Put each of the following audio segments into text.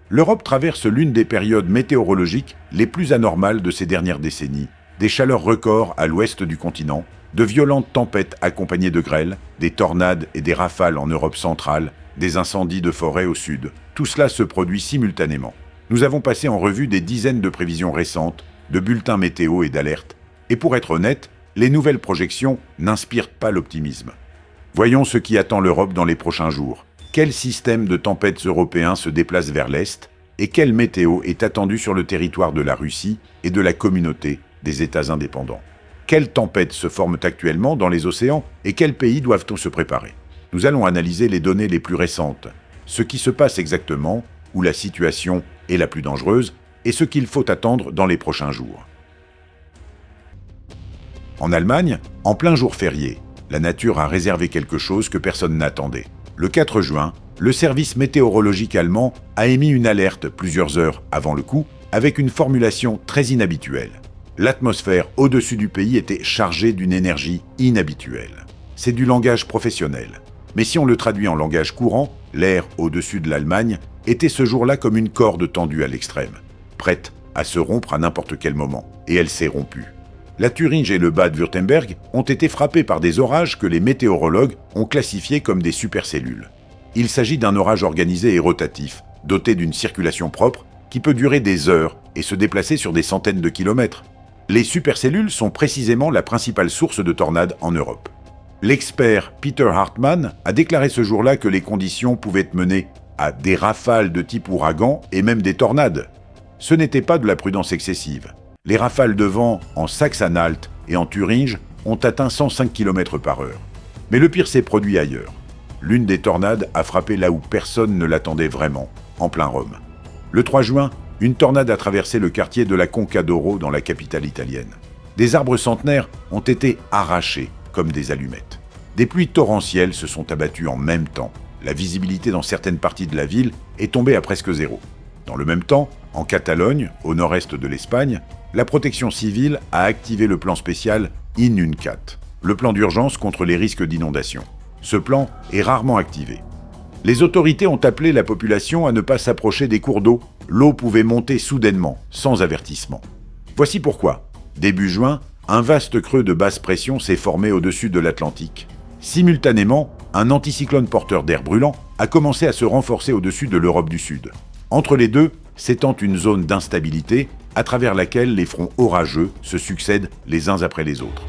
L'Europe traverse l'une des périodes météorologiques les plus anormales de ces dernières décennies. Des chaleurs records à l'ouest du continent, de violentes tempêtes accompagnées de grêles, des tornades et des rafales en Europe centrale, des incendies de forêt au sud. Tout cela se produit simultanément. Nous avons passé en revue des dizaines de prévisions récentes, de bulletins météo et d'alertes. Et pour être honnête, les nouvelles projections n'inspirent pas l'optimisme. Voyons ce qui attend l'Europe dans les prochains jours. Quel système de tempêtes européen se déplace vers l'Est et quelle météo est attendue sur le territoire de la Russie et de la communauté des États indépendants? Quelles tempêtes se forment actuellement dans les océans et quels pays doivent-on se préparer? Nous allons analyser les données les plus récentes, ce qui se passe exactement, où la situation est la plus dangereuse et ce qu'il faut attendre dans les prochains jours. En Allemagne, en plein jour férié, la nature a réservé quelque chose que personne n'attendait. Le 4 juin, le service météorologique allemand a émis une alerte plusieurs heures avant le coup, avec une formulation très inhabituelle. L'atmosphère au-dessus du pays était chargée d'une énergie inhabituelle. C'est du langage professionnel. Mais si on le traduit en langage courant, l'air au-dessus de l'Allemagne était ce jour-là comme une corde tendue à l'extrême, prête à se rompre à n'importe quel moment. Et elle s'est rompue. La Thuringe et le Bade-Wurtemberg ont été frappés par des orages que les météorologues ont classifiés comme des supercellules. Il s'agit d'un orage organisé et rotatif, doté d'une circulation propre, qui peut durer des heures et se déplacer sur des centaines de kilomètres. Les supercellules sont précisément la principale source de tornades en Europe. L'expert Peter Hartmann a déclaré ce jour-là que les conditions pouvaient mener à des rafales de type ouragan et même des tornades. Ce n'était pas de la prudence excessive. Les rafales de vent en Saxe-Anhalt et en Thuringe ont atteint 105 km/h. Mais le pire s'est produit ailleurs. L'une des tornades a frappé là où personne ne l'attendait vraiment, en plein Rome. Le 3 juin, une tornade a traversé le quartier de la Conca d'Oro dans la capitale italienne. Des arbres centenaires ont été arrachés comme des allumettes. Des pluies torrentielles se sont abattues en même temps. La visibilité dans certaines parties de la ville est tombée à presque zéro. Dans le même temps, en Catalogne, au nord-est de l'Espagne, la protection civile a activé le plan spécial INUNCAT, le plan d'urgence contre les risques d'inondation. Ce plan est rarement activé. Les autorités ont appelé la population à ne pas s'approcher des cours d'eau. L'eau pouvait monter soudainement, sans avertissement. Voici pourquoi. Début juin, un vaste creux de basse pression s'est formé au-dessus de l'Atlantique. Simultanément, un anticyclone porteur d'air brûlant a commencé à se renforcer au-dessus de l'Europe du Sud. Entre les deux, s'étend une zone d'instabilité à travers laquelle les fronts orageux se succèdent les uns après les autres.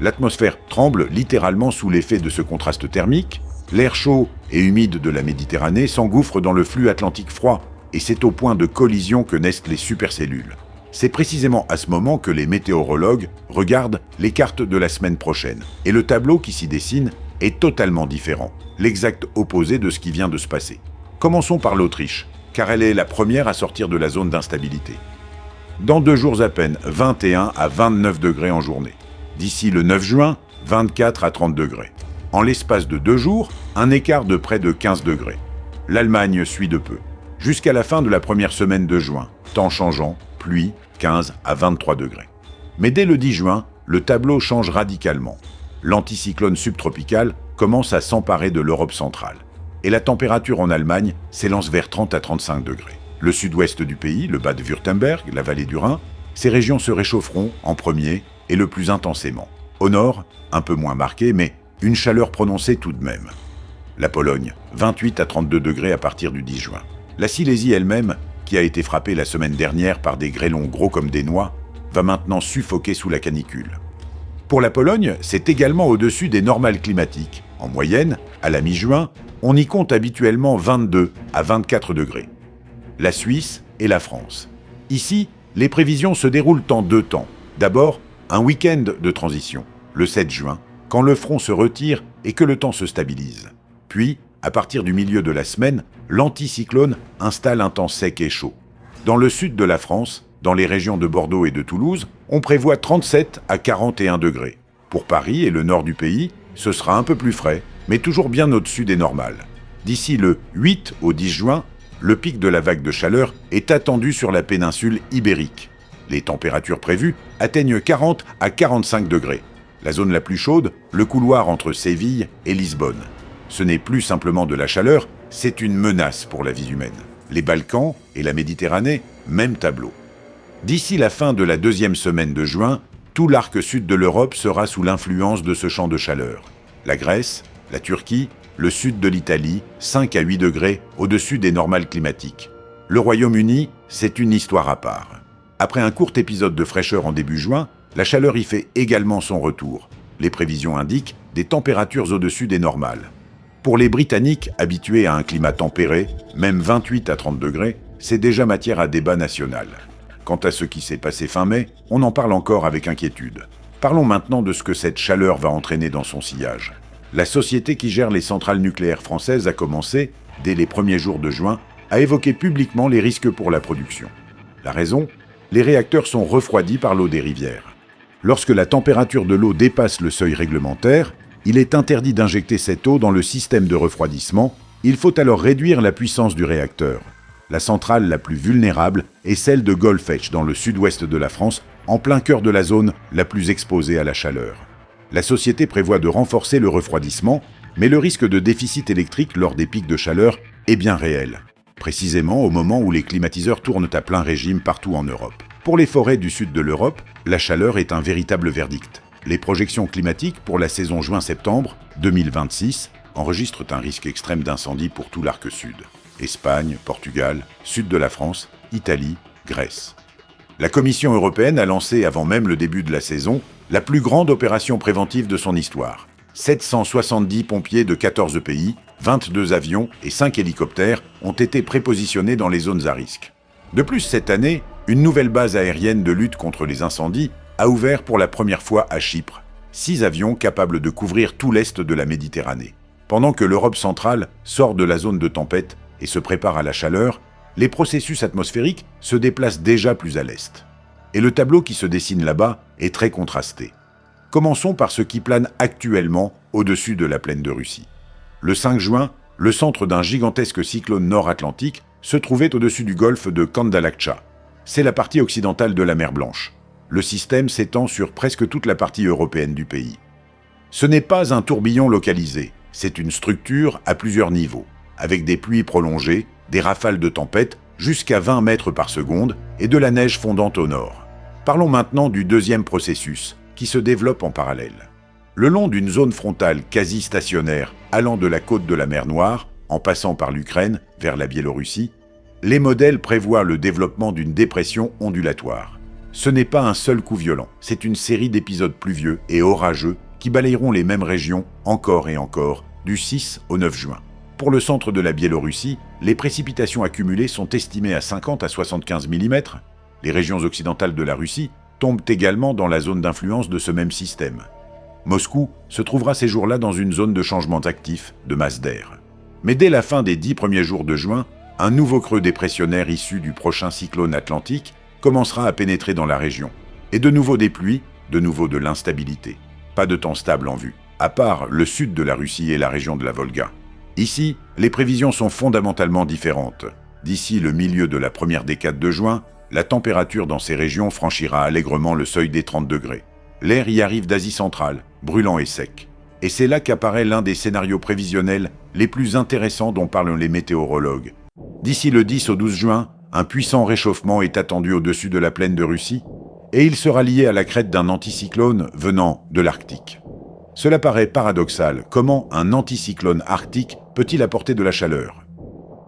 L'atmosphère tremble littéralement sous l'effet de ce contraste thermique. L'air chaud et humide de la Méditerranée s'engouffre dans le flux atlantique froid, et c'est au point de collision que naissent les supercellules. C'est précisément à ce moment que les météorologues regardent les cartes de la semaine prochaine. Et le tableau qui s'y dessine est totalement différent, l'exact opposé de ce qui vient de se passer. Commençons par l'Autriche, car elle est la première à sortir de la zone d'instabilité. Dans 2 jours à peine, 21 à 29 degrés en journée. D'ici le 9 juin, 24 à 30 degrés. En l'espace de 2 jours, un écart de près de 15 degrés. L'Allemagne suit de peu. Jusqu'à la fin de la première semaine de juin, temps changeant, pluie, 15 à 23 degrés. Mais dès le 10 juin, le tableau change radicalement. L'anticyclone subtropical commence à s'emparer de l'Europe centrale. Et la température en Allemagne s'élance vers 30 à 35 degrés. Le sud-ouest du pays, le Bade-Wurtemberg, la vallée du Rhin, ces régions se réchaufferont en premier et le plus intensément. Au nord, un peu moins marqué, mais une chaleur prononcée tout de même. La Pologne, 28 à 32 degrés à partir du 10 juin. La Silésie elle-même, qui a été frappée la semaine dernière par des grêlons gros comme des noix, va maintenant suffoquer sous la canicule. Pour la Pologne, c'est également au-dessus des normales climatiques. En moyenne, à la mi-juin, on y compte habituellement 22 à 24 degrés. La Suisse et la France. Ici, les prévisions se déroulent en 2 temps. D'abord, un week-end de transition, le 7 juin, quand le front se retire et que le temps se stabilise. Puis, à partir du milieu de la semaine, l'anticyclone installe un temps sec et chaud. Dans le sud de la France, dans les régions de Bordeaux et de Toulouse, on prévoit 37 à 41 degrés. Pour Paris et le nord du pays, ce sera un peu plus frais, mais toujours bien au-dessus des normales. D'ici le 8 au 10 juin, le pic de la vague de chaleur est attendu sur la péninsule ibérique. Les températures prévues atteignent 40 à 45 degrés. La zone la plus chaude, le couloir entre Séville et Lisbonne. Ce n'est plus simplement de la chaleur, c'est une menace pour la vie humaine. Les Balkans et la Méditerranée, même tableau. D'ici la fin de la deuxième semaine de juin, tout l'arc sud de l'Europe sera sous l'influence de ce champ de chaleur. La Grèce, la Turquie, le sud de l'Italie, 5 à 8 degrés au-dessus des normales climatiques. Le Royaume-Uni, c'est une histoire à part. Après un court épisode de fraîcheur en début juin, la chaleur y fait également son retour. Les prévisions indiquent des températures au-dessus des normales. Pour les Britanniques, habitués à un climat tempéré, même 28 à 30 degrés, c'est déjà matière à débat national. Quant à ce qui s'est passé fin mai, on en parle encore avec inquiétude. Parlons maintenant de ce que cette chaleur va entraîner dans son sillage. La société qui gère les centrales nucléaires françaises a commencé, dès les premiers jours de juin, à évoquer publiquement les risques pour la production. La raison ? Les réacteurs sont refroidis par l'eau des rivières. Lorsque la température de l'eau dépasse le seuil réglementaire, il est interdit d'injecter cette eau dans le système de refroidissement. Il faut alors réduire la puissance du réacteur. La centrale la plus vulnérable est celle de Golfech, dans le sud-ouest de la France, en plein cœur de la zone la plus exposée à la chaleur. La société prévoit de renforcer le refroidissement, mais le risque de déficit électrique lors des pics de chaleur est bien réel. Précisément au moment où les climatiseurs tournent à plein régime partout en Europe. Pour les forêts du sud de l'Europe, la chaleur est un véritable verdict. Les projections climatiques pour la saison juin-septembre 2026 enregistrent un risque extrême d'incendie pour tout l'arc sud. Espagne, Portugal, sud de la France, Italie, Grèce. La Commission européenne a lancé, avant même le début de la saison, la plus grande opération préventive de son histoire. 770 pompiers de 14 pays, 22 avions et 5 hélicoptères ont été prépositionnés dans les zones à risque. De plus, cette année, une nouvelle base aérienne de lutte contre les incendies a ouvert pour la première fois à Chypre. 6 avions capables de couvrir tout l'est de la Méditerranée. Pendant que l'Europe centrale sort de la zone de tempête et se prépare à la chaleur, les processus atmosphériques se déplacent déjà plus à l'est. Et le tableau qui se dessine là-bas est très contrasté. Commençons par ce qui plane actuellement au-dessus de la plaine de Russie. Le 5 juin, le centre d'un gigantesque cyclone nord-atlantique se trouvait au-dessus du golfe de Kandalakcha. C'est la partie occidentale de la mer Blanche. Le système s'étend sur presque toute la partie européenne du pays. Ce n'est pas un tourbillon localisé, c'est une structure à plusieurs niveaux, avec des pluies prolongées, des rafales de tempête jusqu'à 20 mètres par seconde et de la neige fondante au nord. Parlons maintenant du deuxième processus, qui se développe en parallèle. Le long d'une zone frontale quasi stationnaire allant de la côte de la mer Noire, en passant par l'Ukraine vers la Biélorussie, les modèles prévoient le développement d'une dépression ondulatoire. Ce n'est pas un seul coup violent, c'est une série d'épisodes pluvieux et orageux qui balayeront les mêmes régions encore et encore, du 6 au 9 juin. Pour le centre de la Biélorussie, les précipitations accumulées sont estimées à 50 à 75 mm. Les régions occidentales de la Russie tombent également dans la zone d'influence de ce même système. Moscou se trouvera ces jours-là dans une zone de changement actif de masse d'air. Mais dès la fin des 10 premiers jours de juin, un nouveau creux dépressionnaire issu du prochain cyclone atlantique commencera à pénétrer dans la région. Et de nouveau des pluies, de nouveau de l'instabilité. Pas de temps stable en vue, à part le sud de la Russie et la région de la Volga. Ici, les prévisions sont fondamentalement différentes. D'ici le milieu de la première décade de juin, la température dans ces régions franchira allègrement le seuil des 30 degrés. L'air y arrive d'Asie centrale, brûlant et sec. Et c'est là qu'apparaît l'un des scénarios prévisionnels les plus intéressants dont parlent les météorologues. D'ici le 10 au 12 juin, un puissant réchauffement est attendu au-dessus de la plaine de Russie, et il sera lié à la crête d'un anticyclone venant de l'Arctique. Cela paraît paradoxal, comment un anticyclone arctique peut-il apporter de la chaleur ?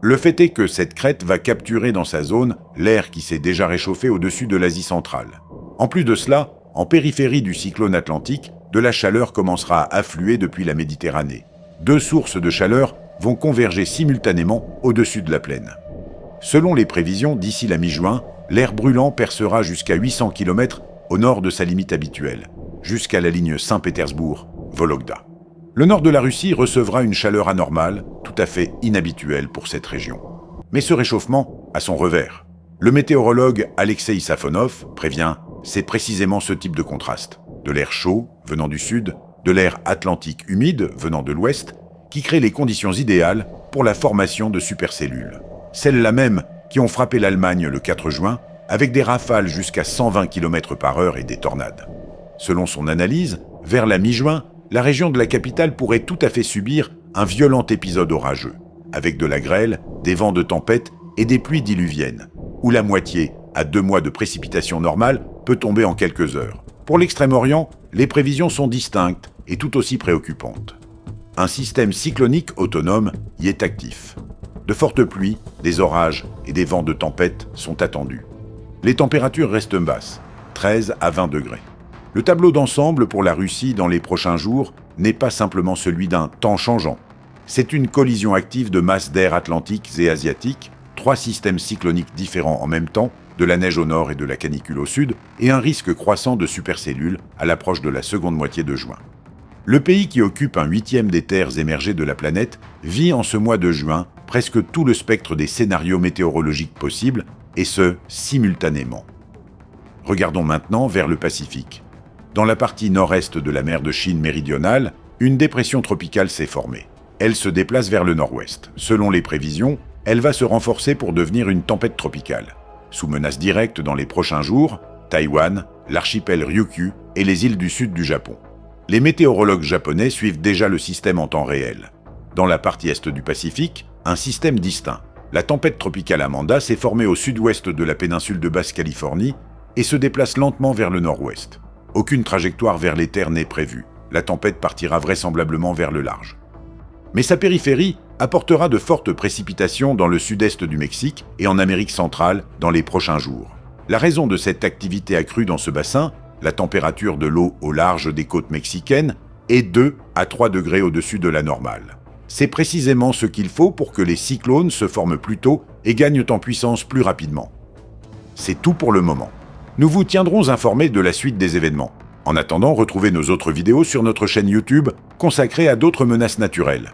Le fait est que cette crête va capturer dans sa zone l'air qui s'est déjà réchauffé au-dessus de l'Asie centrale. En plus de cela, en périphérie du cyclone atlantique, de la chaleur commencera à affluer depuis la Méditerranée. 2 sources de chaleur vont converger simultanément au-dessus de la plaine. Selon les prévisions, d'ici la mi-juin, l'air brûlant percera jusqu'à 800 km au nord de sa limite habituelle, jusqu'à la ligne Saint-Pétersbourg-Vologda. Le nord de la Russie recevra une chaleur anormale, tout à fait inhabituelle pour cette région. Mais ce réchauffement a son revers. Le météorologue Alexei Safonov prévient, c'est précisément ce type de contraste. De l'air chaud, venant du sud, de l'air atlantique humide, venant de l'ouest, qui crée les conditions idéales pour la formation de supercellules. Celles-là même qui ont frappé l'Allemagne le 4 juin, avec des rafales jusqu'à 120 km/h et des tornades. Selon son analyse, vers la mi-juin, la région de la capitale pourrait tout à fait subir un violent épisode orageux, avec de la grêle, des vents de tempête et des pluies diluviennes, où la moitié, à 2 mois de précipitations normales, peut tomber en quelques heures. Pour l'Extrême-Orient, les prévisions sont distinctes et tout aussi préoccupantes. Un système cyclonique autonome y est actif. De fortes pluies, des orages et des vents de tempête sont attendus. Les températures restent basses, 13 à 20 degrés. Le tableau d'ensemble pour la Russie dans les prochains jours n'est pas simplement celui d'un temps changeant. C'est une collision active de masses d'air atlantiques et asiatiques, 3 systèmes cycloniques différents en même temps, de la neige au nord et de la canicule au sud, et un risque croissant de supercellules à l'approche de la seconde moitié de juin. Le pays qui occupe un 8e des terres émergées de la planète vit en ce mois de juin presque tout le spectre des scénarios météorologiques possibles, et ce, simultanément. Regardons maintenant vers le Pacifique. Dans la partie nord-est de la mer de Chine méridionale, une dépression tropicale s'est formée. Elle se déplace vers le nord-ouest. Selon les prévisions, elle va se renforcer pour devenir une tempête tropicale. Sous menace directe dans les prochains jours, Taïwan, l'archipel Ryukyu et les îles du sud du Japon. Les météorologues japonais suivent déjà le système en temps réel. Dans la partie est du Pacifique, un système distinct. La tempête tropicale Amanda s'est formée au sud-ouest de la péninsule de Basse-Californie et se déplace lentement vers le nord-ouest. Aucune trajectoire vers les terres n'est prévue. La tempête partira vraisemblablement vers le large. Mais sa périphérie apportera de fortes précipitations dans le sud-est du Mexique et en Amérique centrale dans les prochains jours. La raison de cette activité accrue dans ce bassin, la température de l'eau au large des côtes mexicaines, est 2 à 3 degrés au-dessus de la normale. C'est précisément ce qu'il faut pour que les cyclones se forment plus tôt et gagnent en puissance plus rapidement. C'est tout pour le moment. Nous vous tiendrons informés de la suite des événements. En attendant, retrouvez nos autres vidéos sur notre chaîne YouTube consacrée à d'autres menaces naturelles.